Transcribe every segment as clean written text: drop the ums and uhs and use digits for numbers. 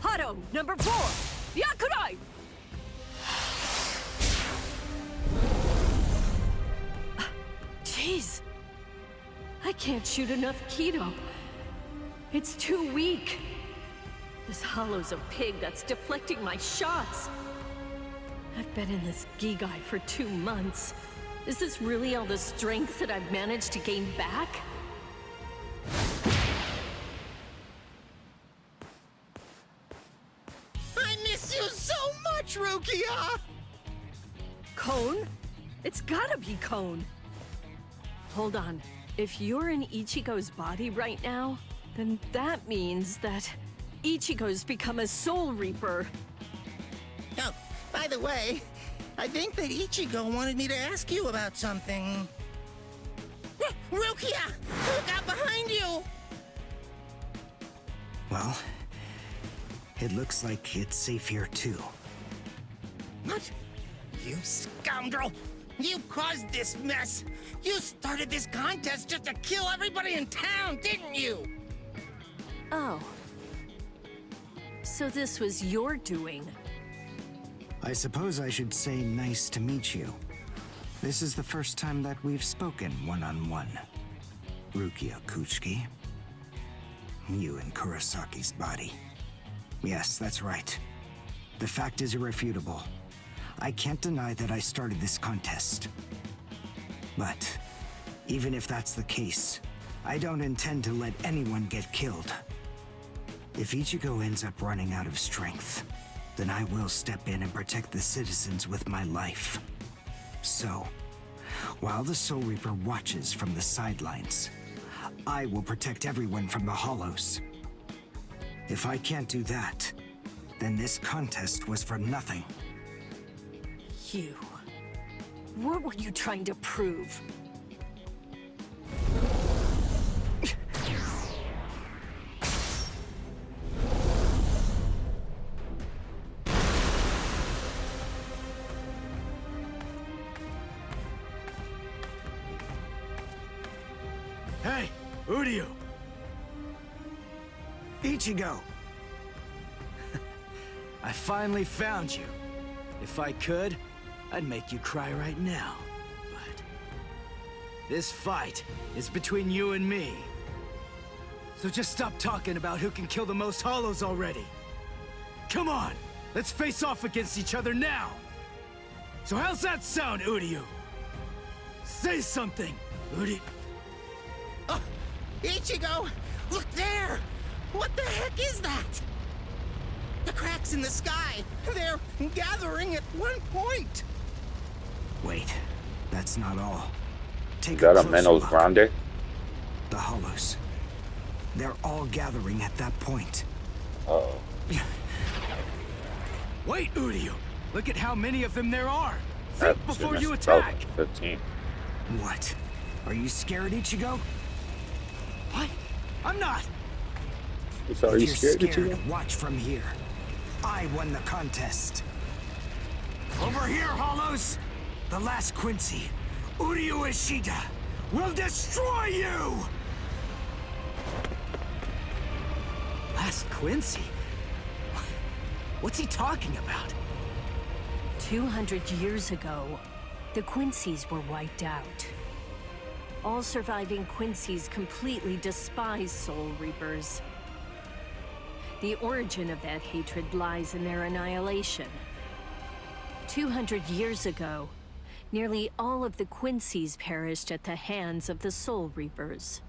Hado, number 4! Yakurai! Jeez. I can't shoot enough Kido. It's too weak. This hollow's a pig that's deflecting my shots. I've been in this Gigai for 2 months. Is this really all the strength that I've managed to gain back? I miss you so much, Rukia! Cone? It's gotta be Cone. Hold on. If you're in Ichigo's body right now, then that means that Ichigo's become a Soul Reaper. Oh, by the way, I think that Ichigo wanted me to ask you about something. Rukia! Look out behind you! Well, it looks like it's safe here too. What? You scoundrel! You caused this mess! You started this contest just to kill everybody in town, didn't you? Oh. So this was your doing? I suppose I should say nice to meet you. This is the first time that we've spoken one-on-one. Rukia Kuchiki. You in Kurosaki's body. Yes, that's right. The fact is irrefutable. I can't deny that I started this contest. But even if that's the case, I don't intend to let anyone get killed. If Ichigo ends up running out of strength, then I will step in and protect the citizens with my life. So, while the Soul Reaper watches from the sidelines, I will protect everyone from the Hollows. If I can't do that, then this contest was for nothing. You. What were you trying to prove? Hey, Uryu! Ichigo! I finally found you. If I could, I'd make you cry right now. But this fight is between you and me. So just stop talking about who can kill the most hollows already. Come on, let's face off against each other now. So how's that sound, Uryu? Say something, Uryu. Ichigo! Look there! What the heck is that? The cracks in the sky! They're gathering at one point! Wait, that's not all. Take Got a closer menos look. grande. The Hollows. They're all gathering at that point. Uh-oh. Wait, Uryu! Look at how many of them there are! Think That's before you about attack! 15. What? Are you scared, Ichigo? What? I'm not! So are If you you're scared, scared, Ichigo? watch from here. I won the contest. Over here, Hollows! The last Quincy, Uryu Ishida, will destroy you! Last Quincy? What's he talking about? 200 years ago, the Quincy's were wiped out. All surviving Quincy's completely despise Soul Reapers. The origin of that hatred lies in their annihilation. 200 years ago, nearly all of the Quincy's perished at the hands of the Soul Reapers.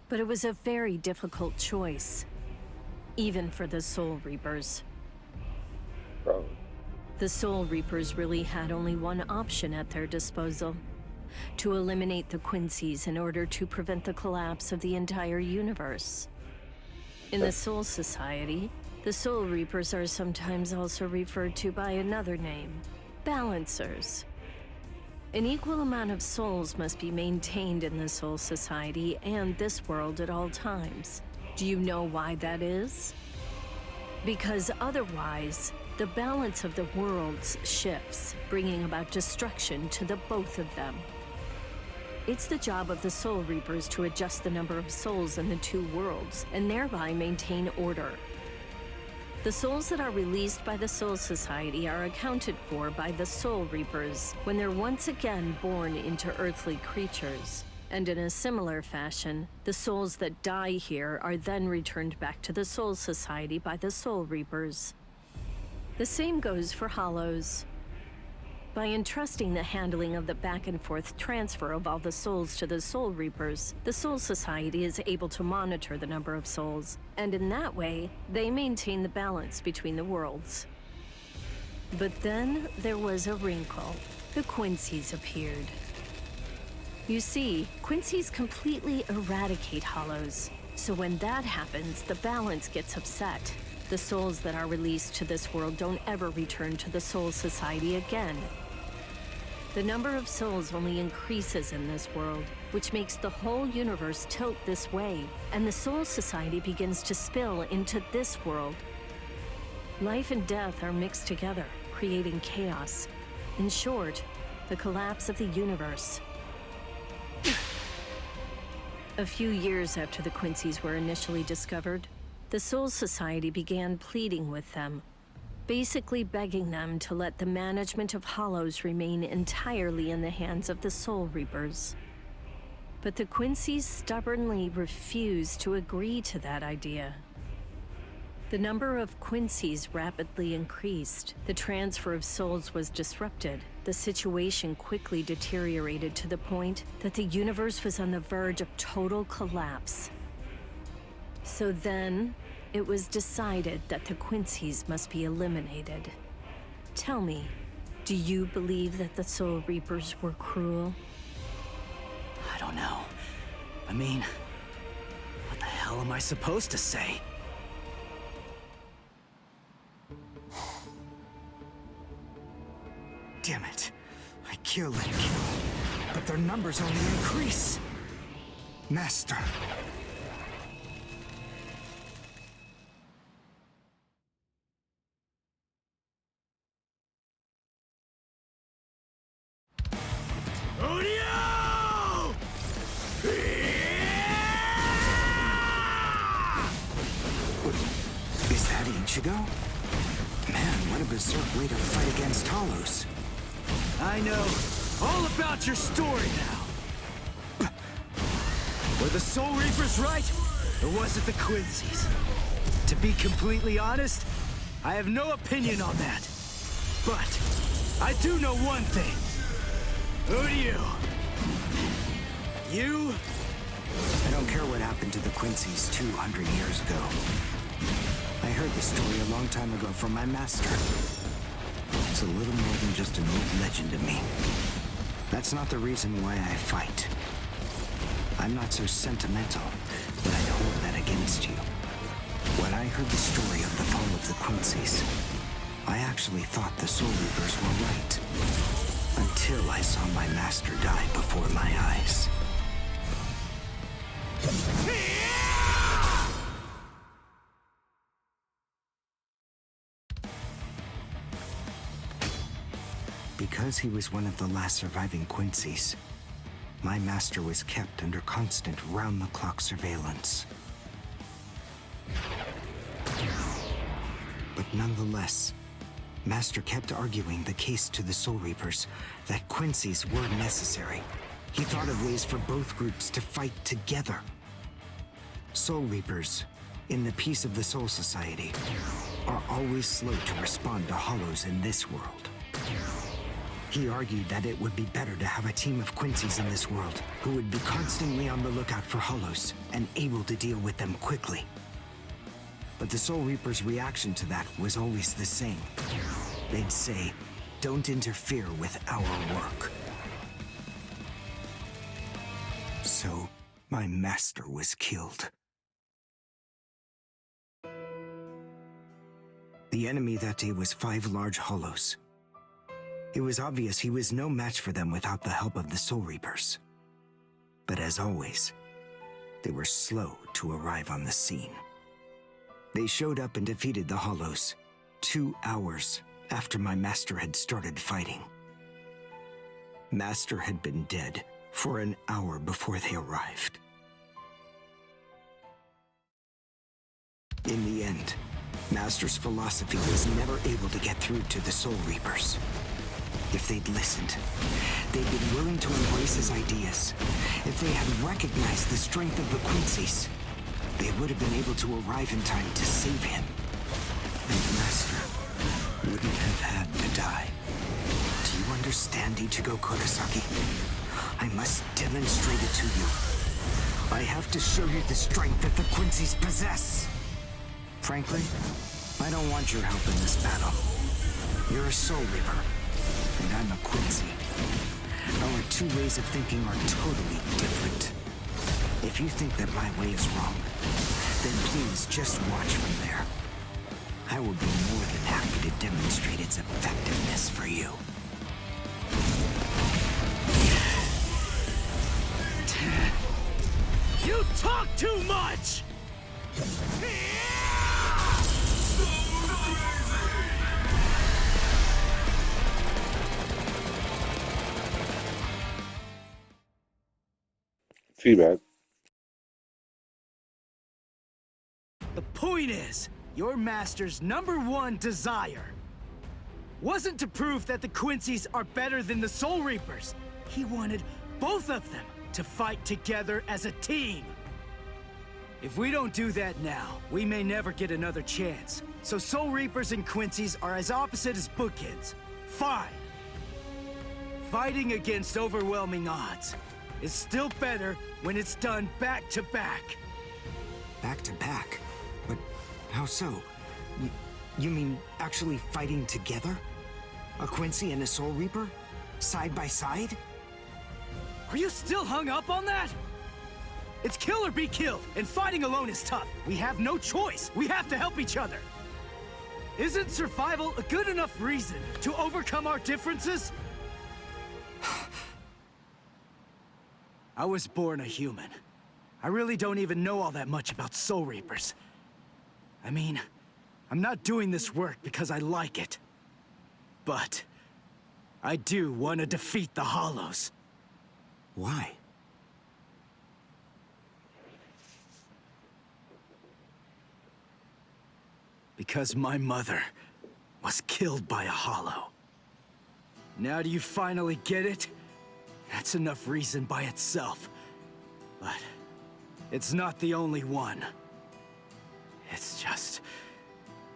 But it was a very difficult choice, even for the Soul Reapers. Bro. The Soul Reapers really had only one option at their disposal: to eliminate the Quincy's in order to prevent the collapse of the entire universe. In the Soul Society, the Soul Reapers are sometimes also referred to by another name: Balancers. An equal amount of souls must be maintained in the Soul Society and this world at all times. Do you know why that is? Because otherwise, the balance of the worlds shifts, bringing about destruction to the both of them. It's the job of the Soul Reapers to adjust the number of souls in the two worlds, and thereby maintain order. The souls that are released by the Soul Society are accounted for by the Soul Reapers when they're once again born into earthly creatures. And in a similar fashion, the souls that die here are then returned back to the Soul Society by the Soul Reapers. The same goes for Hollows. By entrusting the handling of the back-and-forth transfer of all the souls to the Soul Reapers, the Soul Society is able to monitor the number of souls, and in that way, they maintain the balance between the worlds. But then there was a wrinkle. The Quincy's appeared. You see, Quincy's completely eradicate Hollows, so when that happens, the balance gets upset. The souls that are released to this world don't ever return to the Soul Society again. The number of souls only increases in this world, which makes the whole universe tilt this way, and the Soul Society begins to spill into this world. Life and death are mixed together, creating chaos. In short, the collapse of the universe. A few years after the Quincy's were initially discovered, the Soul Society began pleading with them, basically begging them to let the management of Hollows remain entirely in the hands of the Soul Reapers. But the Quincy's stubbornly refused to agree to that idea. The number of Quincy's rapidly increased. The transfer of souls was disrupted. The situation quickly deteriorated to the point that the universe was on the verge of total collapse. So then, it was decided that the Quincy's must be eliminated. Tell me, do you believe that the Soul Reapers were cruel? I don't know. I mean, what the hell am I supposed to say? Damn it. I kill and kill, but their numbers only increase. Master. Is that Ichigo? Man, what a berserk way to fight against Hollows. I know all about your story now. Were the Soul Reapers right, or was it the Quincy's? To be completely honest, I have no opinion on that. But I do know one thing. Who do you? You? I don't care what happened to the Quincy's 200 years ago. I heard the story a long time ago from my master. It's a little more than just an old legend to me. That's not the reason why I fight. I'm not so sentimental that I'd hold that against you. When I heard the story of the fall of the Quincy's, I actually thought the Soul Reapers were right. Until I saw my master die before my eyes. Because he was one of the last surviving Quincy's, my master was kept under constant round-the-clock surveillance. But nonetheless, Master kept arguing the case to the Soul Reapers that Quincy's were necessary. He thought of ways for both groups to fight together. Soul Reapers, in the peace of the Soul Society, are always slow to respond to Hollows in this world. He argued that it would be better to have a team of Quincy's in this world who would be constantly on the lookout for Hollows and able to deal with them quickly. But the Soul Reapers' reaction to that was always the same. They'd say, "Don't interfere with our work." So, my master was killed. The enemy that day was 5 large Hollows. It was obvious he was no match for them without the help of the Soul Reapers. But as always, they were slow to arrive on the scene. They showed up and defeated the Hollows 2 hours after my master had started fighting. Master had been dead for an hour before they arrived. In the end, Master's philosophy was never able to get through to the Soul Reapers. If they'd listened, they'd been willing to embrace his ideas. If they had recognized the strength of the Quincy's, they would have been able to arrive in time to save him. And the Master wouldn't have had to die. Do you understand, Ichigo Kurosaki? I must demonstrate it to you. I have to show you the strength that the Quincy's possess. Frankly, I don't want your help in this battle. You're a Soul Reaper, and I'm a Quincy. Our two ways of thinking are totally different. If you think that my way is wrong, then please just watch from there. I will be more than happy to demonstrate its effectiveness for you. You talk too much! Feedback. The point is, your master's #1 desire wasn't to prove that the Quincy's are better than the Soul Reapers. He wanted both of them to fight together as a team. If we don't do that now, we may never get another chance. So Soul Reapers and Quincy's are as opposite as bookends. Fine. Fighting against overwhelming odds is still better when it's done back to back. Back to back? But how so? You mean actually fighting together? A Quincy and a Soul Reaper? Side by side? Are you still hung up on that? It's kill or be killed, and fighting alone is tough. We have no choice. We have to help each other. Isn't survival a good enough reason to overcome our differences? I was born a human. I really don't even know all that much about Soul Reapers. I mean, I'm not doing this work because I like it. But I do want to defeat the Hollows. Why? Because my mother was killed by a Hollow. Now do you finally get it? That's enough reason by itself. But it's not the only one. It's just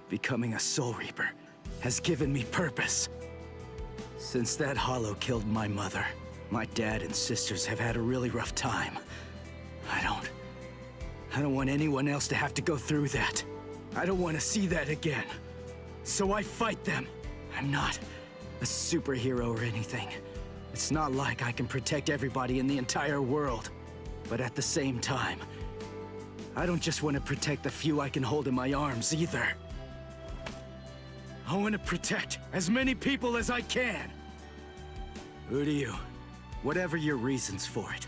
becoming a Soul Reaper has given me purpose. Since that Hollow killed my mother, my dad and sisters have had a really rough time. I don't want anyone else to have to go through that. I don't want to see that again. So I fight them. I'm not a superhero or anything. It's not like I can protect everybody in the entire world. But at the same time, I don't just want to protect the few I can hold in my arms either. I want to protect as many people as I can. Who do you? Whatever your reasons for it,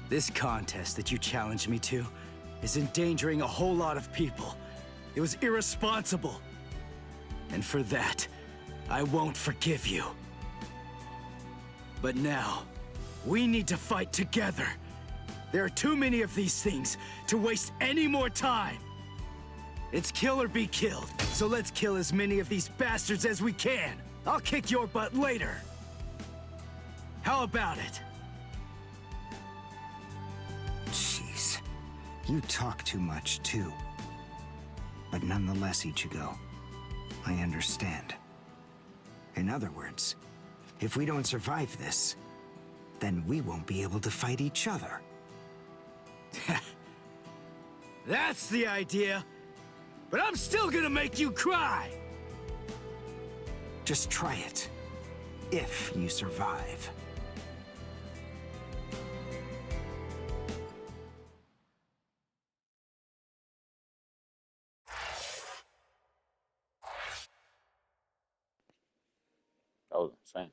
this contest that you challenged me to is endangering a whole lot of people. It was irresponsible. And for that, I won't forgive you. But now, we need to fight together. There are too many of these things to waste any more time. It's kill or be killed, so let's kill as many of these bastards as we can. I'll kick your butt later. How about it? Jeez. You talk too much, too. But nonetheless, Ichigo, I understand. In other words, if we don't survive this, then we won't be able to fight each other. That's the idea. But I'm still gonna make you cry. Just try it. If you survive. That was insane.